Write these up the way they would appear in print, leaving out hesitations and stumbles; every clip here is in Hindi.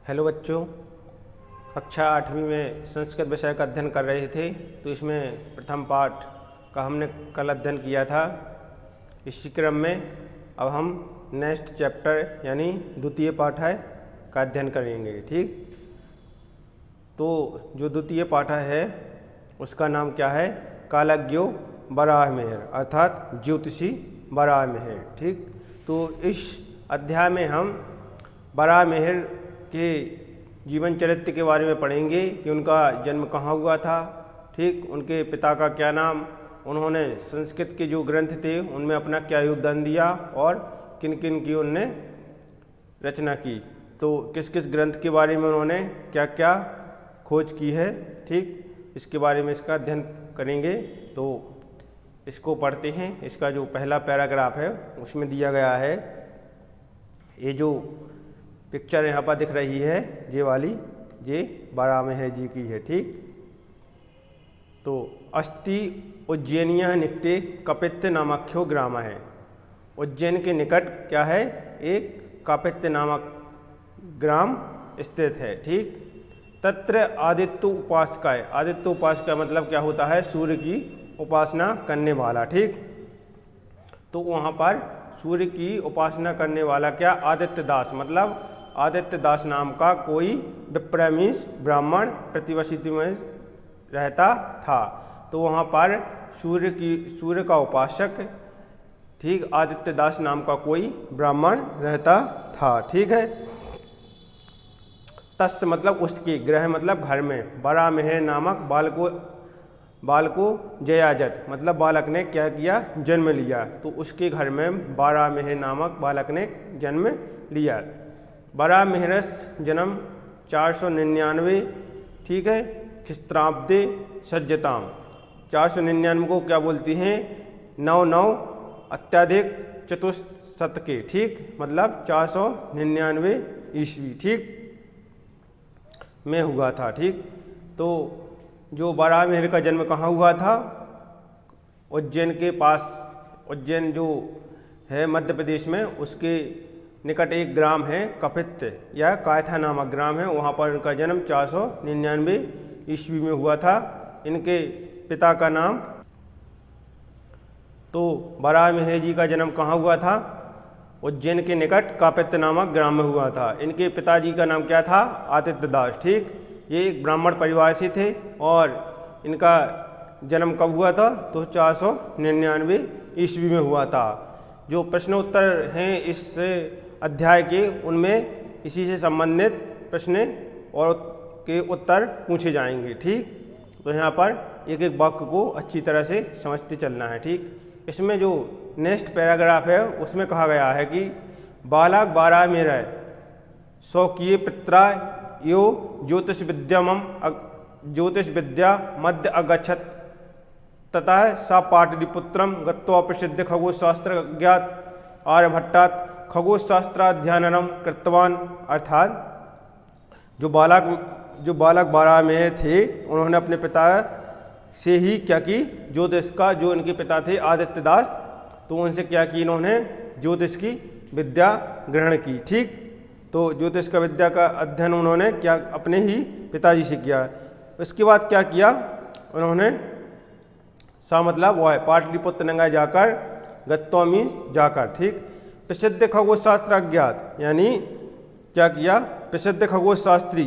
हेलो बच्चों, कक्षा 8वीं में संस्कृत विषय का अध्ययन कर रहे थे। तो इसमें प्रथम पाठ का हमने कल अध्ययन किया था। इसी क्रम में अब हम नेक्स्ट चैप्टर यानी द्वितीय पाठ का अध्ययन करेंगे। ठीक, तो जो द्वितीय पाठ है उसका नाम क्या है? कालज्ञो वराहमिहिर अर्थात ज्योतिषी वराहमिहिर। ठीक, तो इस अध्याय में हम वराहमिहिर के जीवन चरित्र के बारे में पढ़ेंगे कि उनका जन्म कहाँ हुआ था। ठीक, उनके पिता का क्या नाम, उन्होंने संस्कृत के जो ग्रंथ थे उनमें अपना क्या योगदान दिया और किन किन की उन्होंने रचना की। तो किस किस ग्रंथ के बारे में उन्होंने क्या क्या खोज की है। ठीक, इसके बारे में इसका अध्ययन करेंगे। तो इसको पढ़ते हैं। इसका जो पहला पैराग्राफ है उसमें दिया गया है, ये जो पिक्चर यहाँ पर दिख रही है ये वाली, ये वराहमिहिर जी की है। ठीक, तो अस्ति उज्जैनिया निकटे कपित्य नामाख्यो ग्राम है। उज्जैन के निकट क्या है? एक कपित्य नामक ग्राम स्थित है। ठीक, तत्र आदित्य उपासका है। आदित्य उपासका मतलब क्या होता है? सूर्य की उपासना करने वाला। ठीक, तो वहाँ पर सूर्य की उपासना करने वाला क्या? आदित्य दास, मतलब आदित्य दास नाम का कोई विप्रमीश ब्राह्मण प्रतिवसित में रहता था। तो वहाँ पर सूर्य का उपासक, ठीक, आदित्य दास नाम का कोई ब्राह्मण रहता था। ठीक है, तस् मतलब उसके, गृह मतलब घर में, वराहमिहिर नामक बाल को जयाजत मतलब बालक ने क्या किया? जन्म लिया। तो उसके घर में वराहमिहिर नामक बालक ने जन्म लिया। वराहमिहिरस् जन्म 499। ठीक है, ख्रिस्ताब्दे सज्जताम। 499 को क्या बोलती हैं? 99 अत्याधिक चतुर्शत के। ठीक, मतलब 499 ईस्वी ठीक में हुआ था। ठीक, तो जो वराहमिहिर का जन्म कहाँ हुआ था? उज्जैन के पास, उज्जैन जो है मध्य प्रदेश में, उसके निकट एक ग्राम है कपित्य या कायथा नामक ग्राम है। वहाँ पर उनका जन्म 499 ईस्वी में हुआ था। इनके पिता का नाम, तो वराहमिहिर जी का जन्म कहाँ हुआ था? उज्जैन के निकट कापित्य नामक ग्राम में हुआ था। इनके पिताजी का नाम क्या था? आदित्य दास। ठीक, ये एक ब्राह्मण परिवार से थे और इनका जन्म कब हुआ था? तो 499 ईस्वी में हुआ था। जो प्रश्न उत्तर हैं इस अध्याय के, उनमें इसी से संबंधित प्रश्न और के उत्तर पूछे जाएंगे। ठीक, तो यहाँ पर एक एक वाक्य को अच्छी तरह से समझते चलना है। ठीक, इसमें जो नेक्स्ट पैराग्राफ है उसमें कहा गया है कि बालक वराहमिहिर स्वकीय पित्रा यो ज्योतिष विद्या मध्य अगच्छत तथा सा पाटलिपुत्रम गत्वा प्रसिद्ध खगोशास्त्र ज्ञात आर्यभट्टात् खगोशास्त्राध्ययनम कृतवान। अर्थात जो बालक वराहमिहिर थे उन्होंने अपने पिता से ही क्या की? ज्योतिष का, जो इनके पिता थे आदित्य दास, तो उनसे क्या की? इन्होंने ज्योतिष की विद्या ग्रहण की। ठीक, तो ज्योतिष का विद्या का अध्ययन उन्होंने क्या अपने ही पिताजी से किया। उसके बाद क्या किया उन्होंने? सा मतलब वो है पाटलिपुत्र नगर जाकर, गत्वा मीन्स जाकर। ठीक, प्रसिद्ध खगोशास्त्र अज्ञात यानी क्या किया? प्रसिद्ध खगोशास्त्री,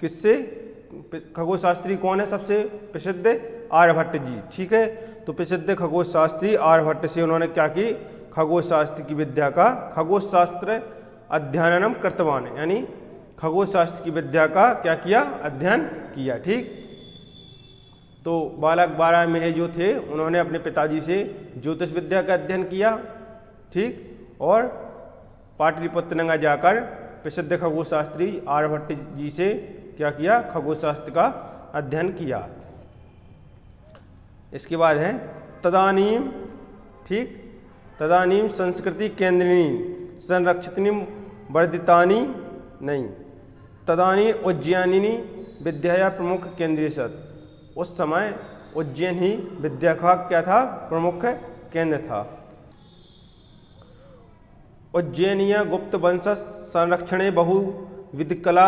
किससे? खगोशास्त्री कौन है सबसे प्रसिद्ध? आर्यभट्ट जी। ठीक है, तो प्रसिद्ध खगोशास्त्री आर्यभट्ट से उन्होंने क्या की? खगोशास्त्र की विद्या का, खगोशास्त्र अध्ययनम कृतवान यानी खगोशास्त्र की विद्या का क्या किया? अध्ययन किया। ठीक, तो बालक वराहमिहिर जो थे उन्होंने अपने पिताजी से ज्योतिष विद्या का अध्ययन किया। ठीक, और पाटलिपुत्र नगर जाकर प्रसिद्ध खगोशास्त्री आर्यभट्ट जी से क्या किया? खगोशास्त्र का अध्ययन किया। इसके बाद है तदानीम। ठीक, तदानीम संस्कृति केंद्रिणी संरक्षितनी वर्धितानी नहीं, तदानी उज्जैनिनी विद्या प्रमुख केंद्रीय सत। उस समय उज्जैन ही विद्या का क्या था? प्रमुख केंद्र था। उज्जैनिया गुप्त वंश संरक्षणे बहु विधकला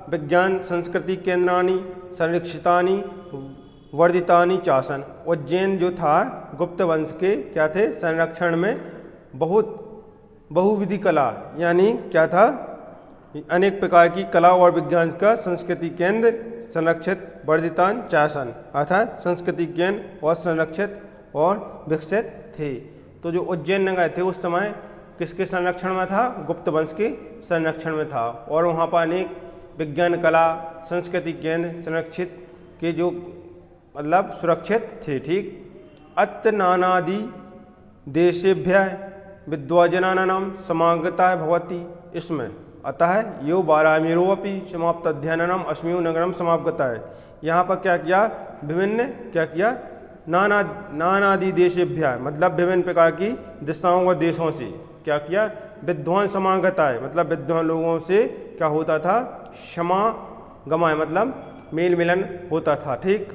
विज्ञान संस्कृति केंद्राणि संरक्षितानि वर्धितानि चासन। उज्जैन जो था गुप्त वंश के क्या थे, संरक्षण में बहुत बहुविधि कला यानी क्या था, अनेक प्रकार की कला और विज्ञान का संस्कृति केंद्र संरक्षित वर्धितान चासन, अर्थात संस्कृति केंद्र और संरक्षित और विकसित थे। तो जो उज्जैन नगर थे उस समय किसके संरक्षण में था, गुप्त वंश के संरक्षण में था, और वहाँ पर अनेक विज्ञान कला संस्कृति केंद्र संरक्षित के जो मतलब सुरक्षित थे। ठीक। अत्र नानादि देशेभ्य विद्वज्जनानां समागता भवति। इसमें अतः यो बारामीरोपि समाप्त अध्ययनम अश्मियो नगरम समागता है। यहाँ पर क्या किया, विभिन्न क्या किया, नानादि देशेभ्य मतलब विभिन्न प्रकार की दिशाओं व देशों से क्या किया, विद्वान समागता है मतलब विद्वान लोगों से क्या होता था, समागम मतलब मेल मिलन होता था। ठीक।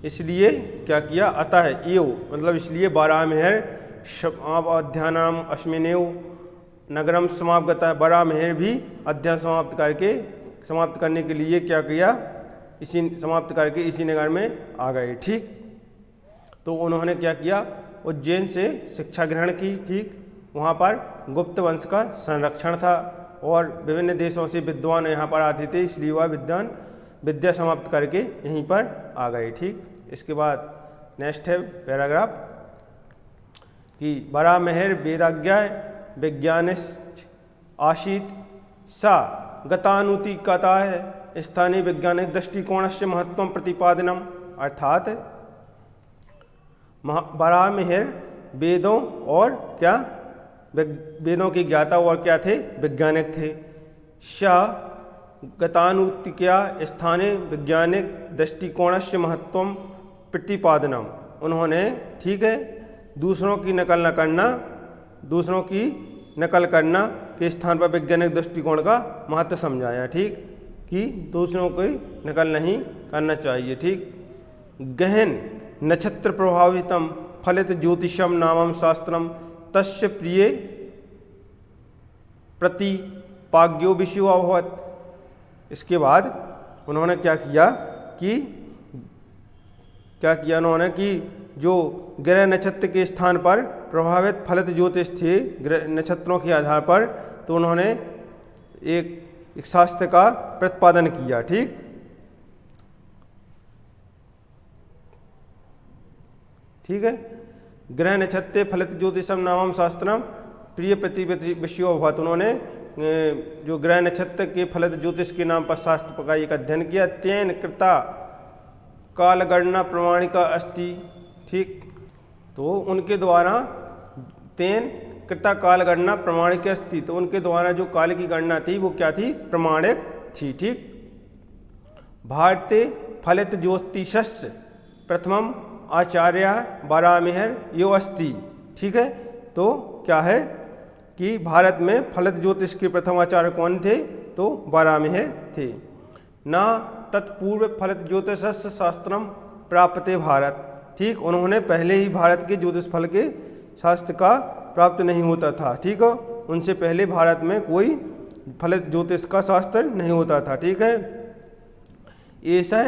इसलिए क्या किया, अतः यो मतलब इसलिए बारामेहर अध्ययनम अश्मिनेव नगरम समाप्त, बारामेहर भी अध्ययन समाप्त करने के लिए क्या किया, इसी समाप्त करके इसी नगर में आ गए। ठीक। तो उन्होंने क्या किया, उज्जैन से शिक्षा ग्रहण की। ठीक। वहाँ पर गुप्त वंश का संरक्षण था और विभिन्न देशों से विद्वान यहाँ पर आते थे, इसलिए वह विद्या समाप्त करके यहीं पर आ गए। ठीक। इसके बाद नेक्स्ट है पैराग्राफ कि बारामेहर वेदाज्ञा विज्ञानिश्च आसीत् सा गतानुति कथा है स्थानीय वैज्ञानिक दृष्टिकोण से महत्व प्रतिपादनम। अर्थात बारामेहर वेदों और क्या, वेदों के ज्ञाता और क्या थे, वैज्ञानिक थे। शाह गतानुतिक्या स्थानीय वैज्ञानिक दृष्टिकोण से महत्व प्रतिपादनम। उन्होंने ठीक है दूसरों की नकल करना के स्थान पर वैज्ञानिक दृष्टिकोण का महत्व समझाया। ठीक। कि दूसरों की नकल नहीं करना चाहिए। ठीक। गहन नक्षत्र प्रभावितम फलित ज्योतिषम नामम शास्त्रम तस्य प्रिय प्रतिपाग्यो विषयो अभवत्। इसके बाद उन्होंने क्या किया उन्होंने कि जो ग्रह नक्षत्र के स्थान पर प्रभावित फलित ज्योतिष थे ग्रह नक्षत्रों के आधार पर, तो उन्होंने एक शास्त्र का प्रतिपादन किया। ठीक। ठीक है। ग्रह नक्षत्र फलित ज्योतिषम नामम शास्त्रम प्रिय प्रति विषयो अभवत्। उन्होंने जो ग्रह नक्षत्र के फलित ज्योतिष के नाम पर शास्त्र का एक अध्ययन किया। तेन कृता कालगणना प्रमाणिका अस्ति। ठीक। तो उनके द्वारा तेन कृता कालगणना प्रमाणिक अस्ति, तो उनके द्वारा जो काल की गणना थी वो क्या थी, प्रमाणिक थी। ठीक। भारतीय फलित ज्योतिषस्य प्रथमम आचार्य बारामेहर यो अस्ति। ठीक है। तो क्या है कि भारत में फलित ज्योतिष के प्रथम आचार्य कौन थे, तो बारामेहर थे। ना तत्पूर्व फलित ज्योतिषस्य शास्त्रम प्राप्ते भारत। ठीक। उन्होंने पहले ही भारत के ज्योतिष फल के शास्त्र का प्राप्त नहीं होता था। ठीक है। उनसे पहले भारत में कोई फलित ज्योतिष का शास्त्र नहीं होता था। ठीक है। ऐसा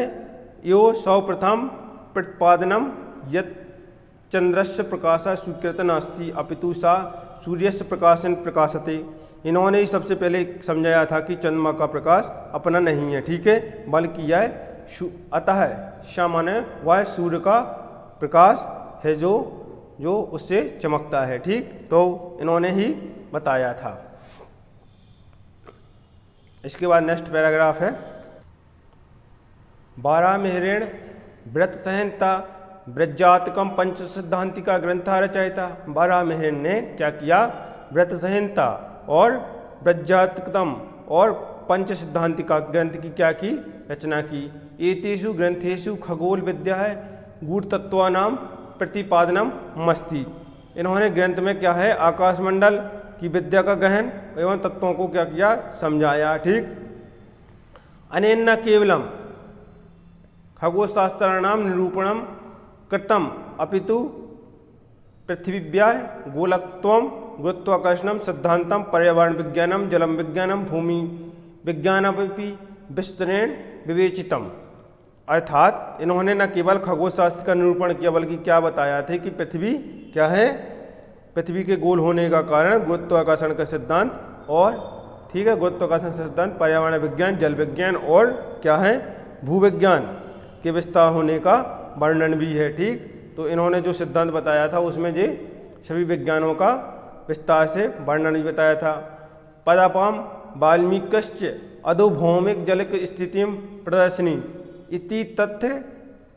यो सर्वप्रथम प्रतिपादनम यत् चंद्रस्य प्रकाशः स्वीकृत नास्ति अपितु सा सूर्यस्य प्रकाशन प्रकाशते। इन्होंने ही सबसे पहले समझाया था कि चंद्रमा का प्रकाश अपना नहीं है। ठीक है। बल्कि यह अतः सा माने वह सूर्य का प्रकाश है जो उससे चमकता है। ठीक। तो इन्होंने ही बताया था। इसके बाद नेक्स्ट पैराग्राफ है बारामेहरेण व्रत संहिता ब्रजातकम पंच सिद्धांतिका ग्रंथ रचयिता। बारामेहर ने क्या किया, व्रत संहिता और ब्रजातकम और पंच सिद्धांतिका ग्रंथ की क्या की, रचना की। एतेषु ग्रंथेषु खगोल विद्या है गूढ़ तत्वानाम प्रतिपादनम मस्ति। इन्होंने ग्रंथ में क्या है, आकाशमंडल की विद्या का गहन एवं तत्वों को क्या किया, समझाया। ठीक। अनेन न केवलम खगोलशास्त्राणाम निरूपणम कृतम अपितु पृथ्वीव्या गोलकत्वम गुरुत्वाकर्षणम सिद्धांतम पर्यावरण विज्ञानम जलम विज्ञानम भूमि विज्ञानमपि विस्तरेण विवेचितम। अर्थात इन्होंने न केवल खगोल शास्त्र का निरूपण किया बल्कि क्या बताया था कि पृथ्वी क्या है, पृथ्वी के गोल होने का कारण गुरुत्वाकर्षण का सिद्धांत और ठीक है गुरुत्वाकर्षण सिद्धांत, पर्यावरण विज्ञान, जल विज्ञान और क्या है भूविज्ञान के विस्तार होने का वर्णन भी है। ठीक, तो इन्होंने जो सिद्धांत बताया था उसमें ये सभी विज्ञानों का विस्तार से वर्णन भी बताया था। पदापाम वाल्मीकिश्च अधोभौमिक जलिक स्थितिं प्रदर्शनी इति तथ्य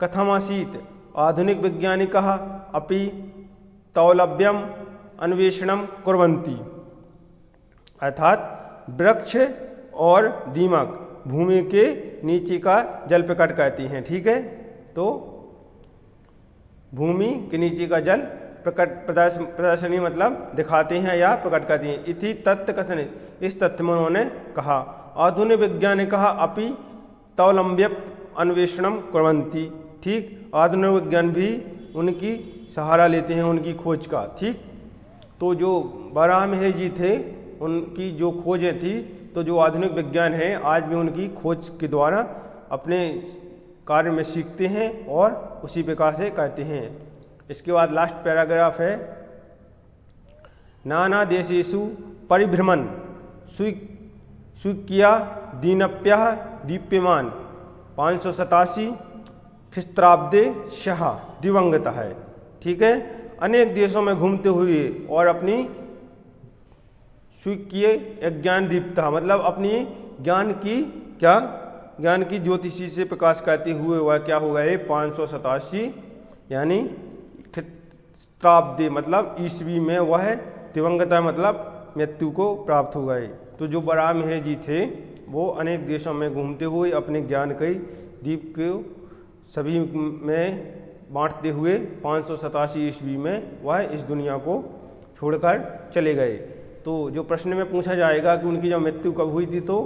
कथमासीत् आधुनिक वैज्ञानिकः अपि तौलभ्यम अन्वेषणम कुर्वन्ति। अर्थात वृक्ष और दीमक भूमि के नीचे का जल प्रकट करती हैं। ठीक है, तो भूमि के नीचे का जल प्रदर्शनी मतलब दिखाते हैं या प्रकट करती हैं। इति तथ्य कथन, इस तथ्य में उन्होंने कहा आधुनिक वैज्ञानिकः अपि तौलम्ब्य अन्वेषणम कुर्वन्ति। ठीक, आधुनिक विज्ञान भी उनकी सहारा लेते हैं उनकी खोज का। ठीक, तो जो बराहमिहिर जी थे उनकी जो खोजें थी, तो जो आधुनिक विज्ञान है आज भी उनकी खोज के द्वारा अपने कार्य में सीखते हैं और उसी प्रकार से करते हैं। इसके बाद लास्ट पैराग्राफ है नाना देशेषु परिभ्रमण स्वीक्रिया दीनप्यः दीप्यमान 587 ख्रीस्ताब्दे सह दिवंगत है। ठीक है, अनेक देशों में घूमते हुए और अपनी स्वीक्रिय ज्ञान दीप्ता मतलब अपनी ज्ञान की ज्योतिषी से प्रकाश करते हुए वह क्या हो गए 587 यानी ख्रीस्ताब्दे मतलब ईस्वी में वह दिवंगत मतलब मृत्यु को प्राप्त हो गए। तो जो बराहमिहिर जी थे वो अनेक देशों में घूमते हुए अपने ज्ञान के दीप को सभी में बांटते हुए 587 ईस्वी में वह इस दुनिया को छोड़कर चले गए। तो जो प्रश्न में पूछा जाएगा कि उनकी जब मृत्यु कब हुई थी, तो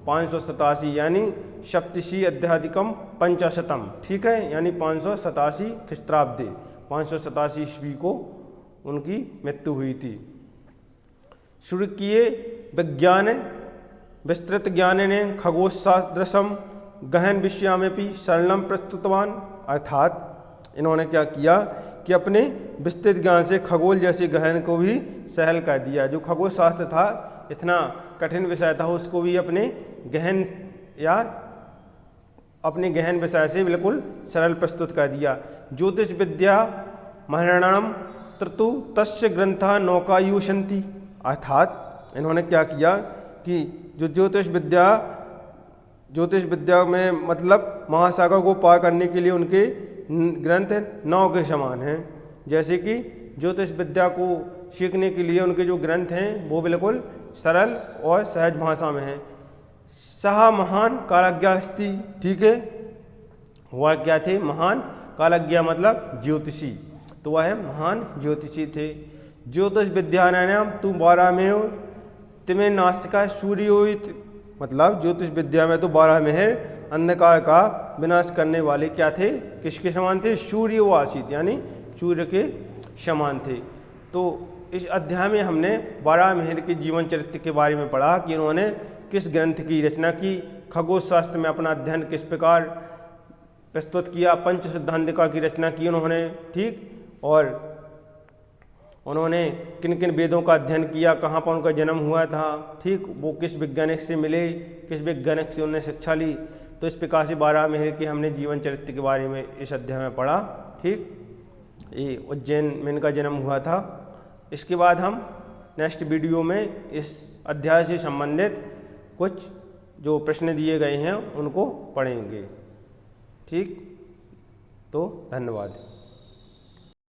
587 यानी सप्तशी अध्याधिकम पंचाशतम। ठीक है, यानी 587 ख्रीस्ताब्दे 587 ईस्वी को उनकी मृत्यु हुई थी। शुक्रीय विज्ञान विस्तृत ज्ञान ने खगोलशास्त्रम गहन विषयामेपि सरलम प्रस्तुतवान। अर्थात इन्होंने क्या किया कि अपने विस्तृत ज्ञान से खगोल जैसे गहन को भी सहल कर दिया। जो खगोल शास्त्र था इतना कठिन विषय था, उसको भी अपने गहन विषय से बिल्कुल सरल प्रस्तुत कर दिया। ज्योतिष विद्या महर्षणम तृतु तस्य ग्रंथा नौकायुषंति। अर्थात इन्होंने क्या किया कि जो ज्योतिष विद्या में मतलब महासागर को पार करने के लिए उनके ग्रंथ नाव के समान हैं। जैसे कि ज्योतिष विद्या को सीखने के लिए उनके जो ग्रंथ हैं वो बिल्कुल सरल और सहज भाषा में हैं। सह महान कालज्ञा अस्ति। ठीक है, वह क्या थे महान कालज्ञा मतलब ज्योतिषी, तो वह महान ज्योतिषी थे। ज्योतिष विद्यानाम तु बारहमिहिर तिमे नास्तिका सूर्योत। मतलब ज्योतिष विद्या में तो बारहमिहिर अंधकार का विनाश करने वाले क्या थे, किसके समान थे, सूर्यवासित यानी सूर्य के समान थे। तो इस अध्याय में हमने बारहमिहिर के जीवन चरित्र के बारे में पढ़ा कि उन्होंने किस ग्रंथ की रचना की, खगोल शास्त्र में अपना अध्ययन किस प्रकार प्रस्तुत किया, पंच सिद्धांतिका की रचना की उन्होंने। ठीक, और उन्होंने किन किन वेदों का अध्ययन किया, कहाँ पर उनका जन्म हुआ था। ठीक, वो किस वैज्ञानिक से मिले, किस वैज्ञानिक से उन्होंने शिक्षा ली। तो इस प्रकार से बारहमिहिर के हमने जीवन चरित्र के बारे में इस अध्याय में पढ़ा। ठीक, ये उज्जैन में इनका जन्म हुआ था। इसके बाद हम नेक्स्ट वीडियो में इस अध्याय से संबंधित कुछ जो प्रश्न दिए गए हैं उनको पढ़ेंगे। ठीक, तो धन्यवाद।